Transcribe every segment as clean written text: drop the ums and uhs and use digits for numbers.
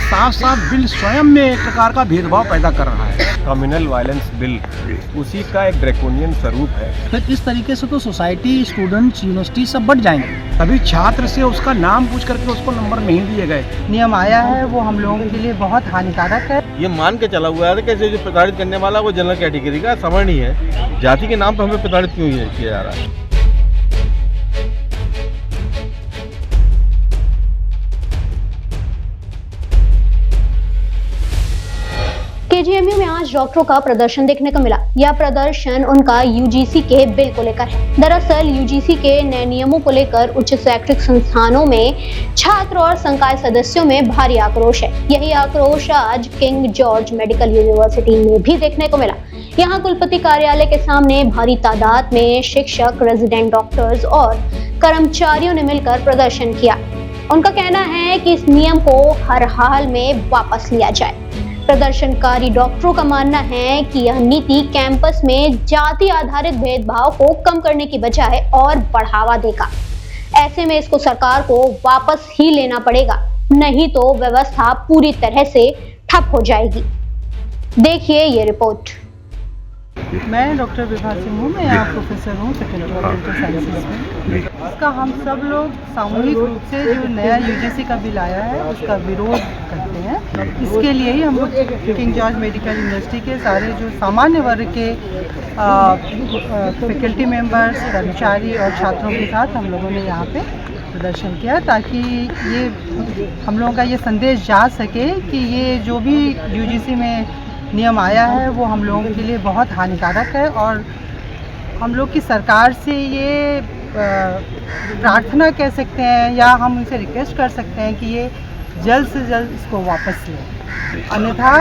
साफ साफ बिल स्वयं में एक प्रकार का भेदभाव पैदा कर रहा है। कम्युनल वायलेंस बिल उसी का एक ड्रैकोनियन स्वरूप है। फिर इस तरीके से तो सोसाइटी, स्टूडेंट्स, यूनिवर्सिटी सब बढ़ जाएंगे। कभी छात्र से उसका नाम पूछ करके उसको नंबर नहीं दिए गए। नियम आया है वो हम लोगों के लिए बहुत हानिकारक है। ये मान के चला हुआ है कि जो प्रताड़ित करने वाला वो जनरल कैटेगरी का समझ नहीं है, जाति के नाम पर हमें प्रताड़ित क्यों किया जा रहा है। केजीएमयू में आज डॉक्टरों का प्रदर्शन देखने को मिला। यह प्रदर्शन उनका यूजीसी के बिल को लेकर है। दरअसल यूजीसी के नए नियमों को लेकर उच्च शैक्षिक संस्थानों में छात्र और संकाय सदस्यों में भारी आक्रोश है। यही आक्रोश आज किंग जॉर्ज मेडिकल यूनिवर्सिटी में भी देखने को मिला। यहाँ कुलपति कार्यालय के सामने भारी तादाद में शिक्षक, रेजिडेंट डॉक्टर्स और कर्मचारियों ने मिलकर प्रदर्शन किया। उनका कहना है कि इस नियम को हर हाल में वापस लिया जाए। प्रदर्शनकारी डॉक्टरों का मानना है कि यह नीति कैंपस में जाति आधारित भेदभाव को कम करने की बजाय और बढ़ावा देगा। ऐसे में इसको सरकार को वापस ही लेना पड़ेगा, नहीं तो व्यवस्था पूरी तरह से ठप हो जाएगी। देखिए ये रिपोर्ट। मैं डॉक्टर विभा सिंह हूँ। मैं यहाँ प्रोफेसर हूँ फैकल्टी ऑफ मेडिकल साइंसेज में। इसका हम सब लोग सामूहिक रूप से जो नया यूजीसी का बिल आया है उसका विरोध करते हैं। इसके लिए ही हम लोग किंग जॉर्ज मेडिकल यूनिवर्सिटी के सारे जो सामान्य वर्ग के फैकल्टी मेंबर्स, कर्मचारी और छात्रों के साथ हम लोगों ने यहाँ पे प्रदर्शन किया, ताकि ये हम लोगों का ये संदेश जा सके कि ये जो भी यूजीसी में नियम आया है वो हम लोगों के लिए बहुत हानिकारक है। और हम लोग की सरकार से ये प्रार्थना कह सकते हैं या हम उनसे रिक्वेस्ट कर सकते हैं कि ये जल्द से जल्द इसको वापस लें, अन्यथा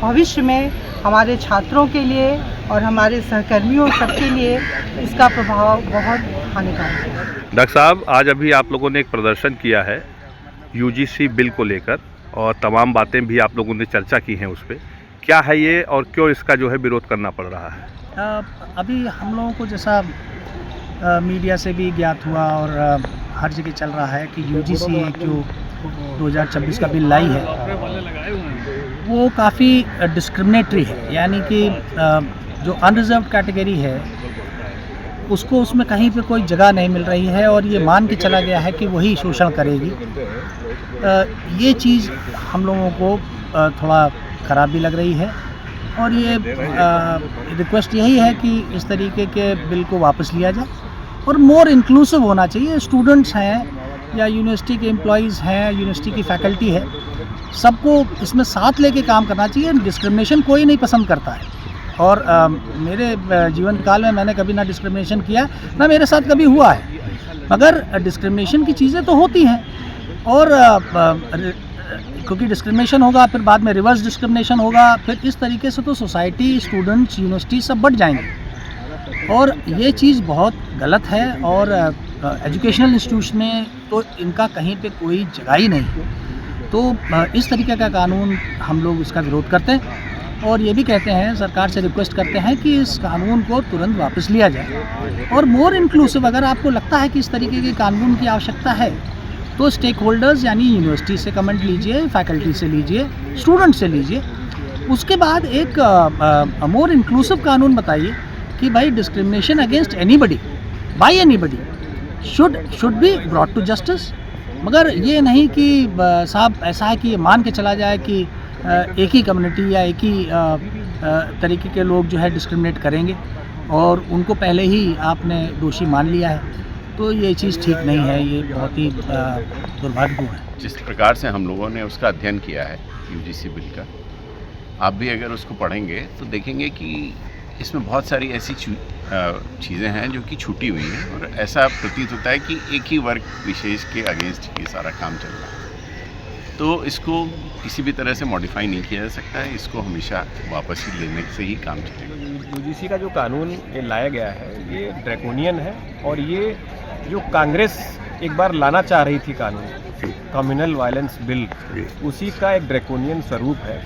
भविष्य में हमारे छात्रों के लिए और हमारे सहकर्मियों सबके लिए इसका प्रभाव बहुत हानिकारक है। डॉक्टर साहब, आज अभी आप लोगों ने एक प्रदर्शन किया है यूजीसी बिल को लेकर और तमाम बातें भी आप लोगों ने चर्चा की हैं उस पर। क्या है ये और क्यों इसका जो है विरोध करना पड़ रहा है? अभी हम लोगों को जैसा मीडिया से भी ज्ञात हुआ और हर जगह चल रहा है कि यूजीसी एक जो 2026 का बिल लाई है वो काफ़ी डिस्क्रिमिनेटरी है। यानी कि जो अनरिजर्व्ड कैटेगरी है उसको उसमें कहीं पे कोई जगह नहीं मिल रही है और ये मान के चला गया है कि वही शोषण करेगी। ये चीज़ हम लोगों को थोड़ा ख़राब भी लग रही है और ये रिक्वेस्ट यही है कि इस तरीके के बिल को वापस लिया जाए और मोर इंक्लूसिव होना चाहिए। स्टूडेंट्स हैं या यूनिवर्सिटी के एम्प्लॉयज़ हैं, यूनिवर्सिटी की फैकल्टी है, सबको इसमें साथ लेके काम करना चाहिए। डिस्क्रिमिनेशन कोई नहीं पसंद करता है और मेरे जीवन काल में मैंने कभी ना डिस्क्रिमिनेशन किया ना मेरे साथ कभी हुआ है, मगर डिस्क्रिमिनेशन की चीज़ें तो होती हैं और क्योंकि डिस्क्रिमिनेशन होगा फिर बाद में रिवर्स डिस्क्रिमिनेशन होगा, फिर इस तरीके से तो सोसाइटी, स्टूडेंट्स, यूनिवर्सिटी सब बढ़ जाएंगे और ये चीज़ बहुत गलत है। और एजुकेशनल इंस्टीट्यूशन में तो इनका कहीं पे कोई जगह ही नहीं। तो इस तरीके का कानून हम लोग इसका विरोध करते हैं और ये भी कहते हैं, सरकार से रिक्वेस्ट करते हैं कि इस कानून को तुरंत वापस लिया जाए और मोर इंक्लूसिव। अगर आपको लगता है कि इस तरीके के कानून की आवश्यकता है तो स्टेक होल्डर्स यानी यूनिवर्सिटी से कमेंट लीजिए, फैकल्टी से लीजिए, स्टूडेंट से लीजिए। उसके बाद एक मोर इंक्लूसिव कानून बताइए कि भाई discrimination against anybody by anybody should be brought to justice. मगर ये नहीं कि साहब ऐसा है कि ये मान के चला जाए कि एक ही कम्युनिटी या एक ही तरीके के लोग जो है डिस्क्रिमिनेट करेंगे और उनको पहले ही आपने दोषी मान लिया है, तो ये चीज़ ठीक नहीं है। ये बहुत ही दुर्भाग्यपूर्ण है। जिस प्रकार से हम लोगों ने उसका अध्ययन किया है यूजीसी बिल का, आप भी अगर उसको पढ़ेंगे तो देखेंगे कि इसमें बहुत सारी ऐसी चीज़ें हैं जो कि छूटी हुई हैं और ऐसा प्रतीत होता है कि एक ही वर्ग विशेष के अगेंस्ट ये सारा काम चल रहा है। तो इसको किसी भी तरह से मॉडिफाई नहीं किया जा सकता है, इसको हमेशा वापस ही लेने से ही काम चलेगा। यूजीसी का जो कानून ये लाया गया है ये ड्रैकोनियन है और ये जो कांग्रेस एक बार लाना चाह रही थी कानून, कम्युनल वायलेंस बिल, उसी का एक ड्रैकोनियन स्वरूप है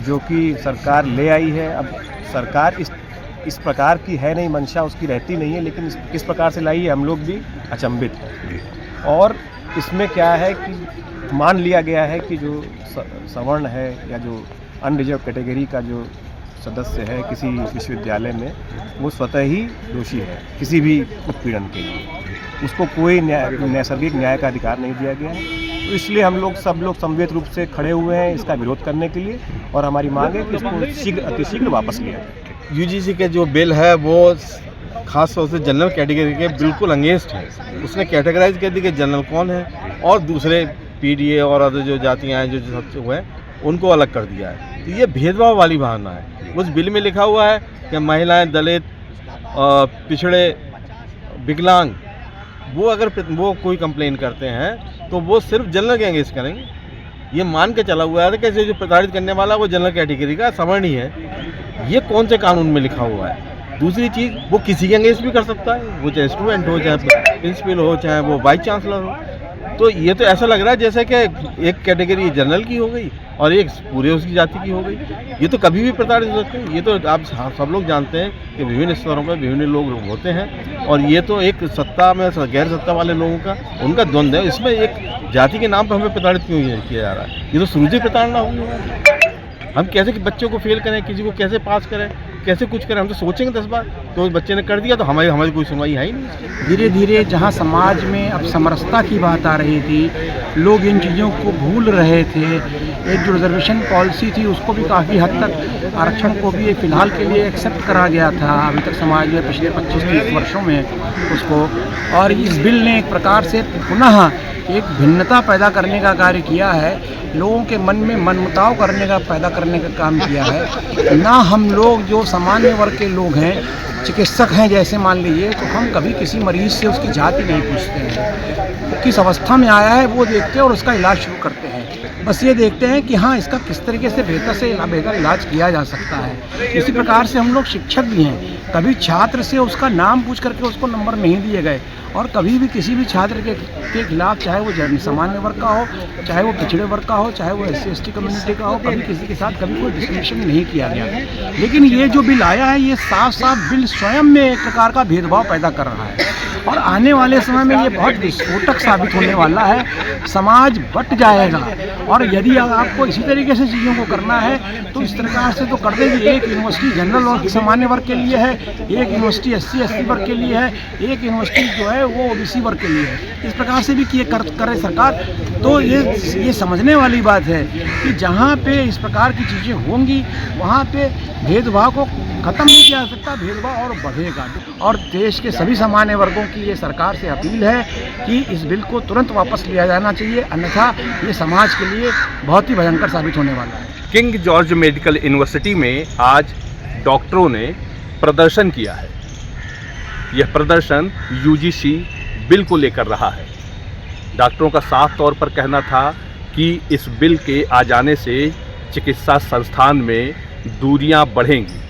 जो कि सरकार ले आई है। अब सरकार इस प्रकार की है नहीं, मंशा उसकी रहती नहीं है, लेकिन किस प्रकार से लाई है हम लोग भी अचंभित हैं। और इसमें क्या है कि मान लिया गया है कि जो सवर्ण है या जो अनरिजर्व कैटेगरी का जो सदस्य है किसी विश्वविद्यालय में, वो स्वतः ही दोषी है किसी भी उत्पीड़न के लिए। उसको कोई नैसर्गिक न्याय का अधिकार नहीं दिया गया है। तो इसलिए हम लोग सब लोग समवेत रूप से खड़े हुए हैं इसका विरोध करने के लिए, और हमारी मांग है कि इसको अतिशीघ्र वापस लिया जाए। यूजीसी के जो बिल है वो खास तौर से जनरल कैटेगरी के बिल्कुल अगेंस्ट है। उसने कैटेगराइज कर दी कि जनरल कौन है और दूसरे पीडीए और अदर जो जातियाँ हैं जो सब हुए उनको अलग कर दिया है। तो ये भेदभाव वाली भावना है। उस बिल में लिखा हुआ है कि महिलाएं, दलित, पिछड़े, विकलांग, वो अगर वो कोई कंप्लेन करते हैं तो वो सिर्फ जनरल के अगेंस्ट करेंगे। ये मान के चला हुआ है कि जो प्रताड़ित करने वाला वो जनरल कैटेगरी का सवर्ण ही है। ये कौन से कानून में लिखा हुआ है? दूसरी चीज़, वो किसी के अगेंस्ट भी कर सकता है, वो चाहे स्टूडेंट हो, चाहे प्रिंसिपल हो, चाहे वो वाइस चांसलर हो। तो ये तो ऐसा लग रहा है जैसे कि एक कैटेगरी जनरल की हो गई और एक पूरे उसकी जाति की हो गई। ये तो कभी भी प्रताड़ित हो सकते हैं। ये तो आप सब लोग जानते हैं कि विभिन्न स्तरों पर विभिन्न लोग होते हैं, और ये तो एक सत्ता में गैर सत्ता वाले लोगों का उनका द्वंद्व है। इसमें एक जाति के नाम पर हमें प्रताड़ित क्यों किया जा रहा है? ये तो शुरू से प्रताड़ना होगी। हम कैसे कि बच्चों को फेल करें, किसी को कैसे पास करें, कैसे कुछ करें, हम तो सोचेंगे 10 बार। तो बच्चे ने कर दिया तो हमारी कोई सुनवाई है ही नहीं। धीरे धीरे जहाँ समाज में अब समरसता की बात आ रही थी, लोग इन चीज़ों को भूल रहे थे। एक जो रिजर्वेशन पॉलिसी थी उसको भी काफ़ी हद तक, आरक्षण को भी फ़िलहाल के लिए एक्सेप्ट करा गया था अभी तक समाज में पिछले 25-30 वर्षों में उसको। और इस बिल ने एक प्रकार से पुनः एक भिन्नता पैदा करने का कार्य किया है, लोगों के मन में मनमुटाव करने का पैदा करने का काम किया है। ना हम लोग जो सामान्य वर्ग के लोग हैं, चिकित्सक हैं जैसे मान लीजिए, तो हम कभी किसी मरीज़ से उसकी जाति नहीं पूछते हैं, वो किस अवस्था में आया है वो देखते हैं और उसका इलाज शुरू करते हैं। बस ये देखते हैं कि हाँ, इसका किस तरीके से बेहतर इलाज किया जा सकता है। इसी प्रकार से हम लोग शिक्षक भी हैं, कभी छात्र से उसका नाम पूछ करके उसको नंबर नहीं दिए गए, और कभी भी किसी भी छात्र के खिलाफ, चाहे वो सामान्य वर्ग का हो, चाहे वो पिछड़े वर्ग का हो, चाहे वो SC/ST कम्युनिटी का हो, कभी किसी के साथ कभी कोई डिस्क्रिमिनेशन नहीं किया गया। लेकिन ये जो बिल आया है, ये साफ साफ बिल स्वयं में एक प्रकार का भेदभाव पैदा कर रहा है, और आने वाले समय में ये बहुत विस्फोटक साबित होने वाला है। समाज बट जाएगा, और यदि आपको इसी तरीके से चीज़ों को करना है तो इस प्रकार से तो कर देगी। एक यूनिवर्सिटी जनरल और सामान्य वर्ग के लिए है, एक यूनिवर्सिटी SC/ST वर्ग के लिए है, एक यूनिवर्सिटी जो है वो OBC वर्ग के लिए है। इस प्रकार से भी करे सरकार, तो ये समझने वाली बात है कि जहाँ पे इस प्रकार की चीज़ें होंगी वहाँ पे भेदभाव को ख़त्म नहीं किया जा सकता, भेदभाव और बढ़ेगा। और देश के सभी सामान्य वर्गों की ये सरकार से अपील है कि इस बिल को तुरंत वापस लिया जाना चाहिए, अन्यथा ये समाज के लिए बहुत ही भयंकर साबित होने वाला है। किंग जॉर्ज मेडिकल यूनिवर्सिटी में आज डॉक्टरों ने प्रदर्शन किया है। यह प्रदर्शन UGC बिल को लेकर रहा है। डॉक्टरों का साफ तौर पर कहना था कि इस बिल के आ जाने से चिकित्सा संस्थान में दूरियां बढ़ेंगी।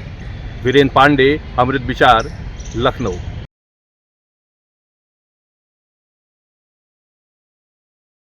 वीरेंद्र पांडे, अमृत विचार, लखनऊ।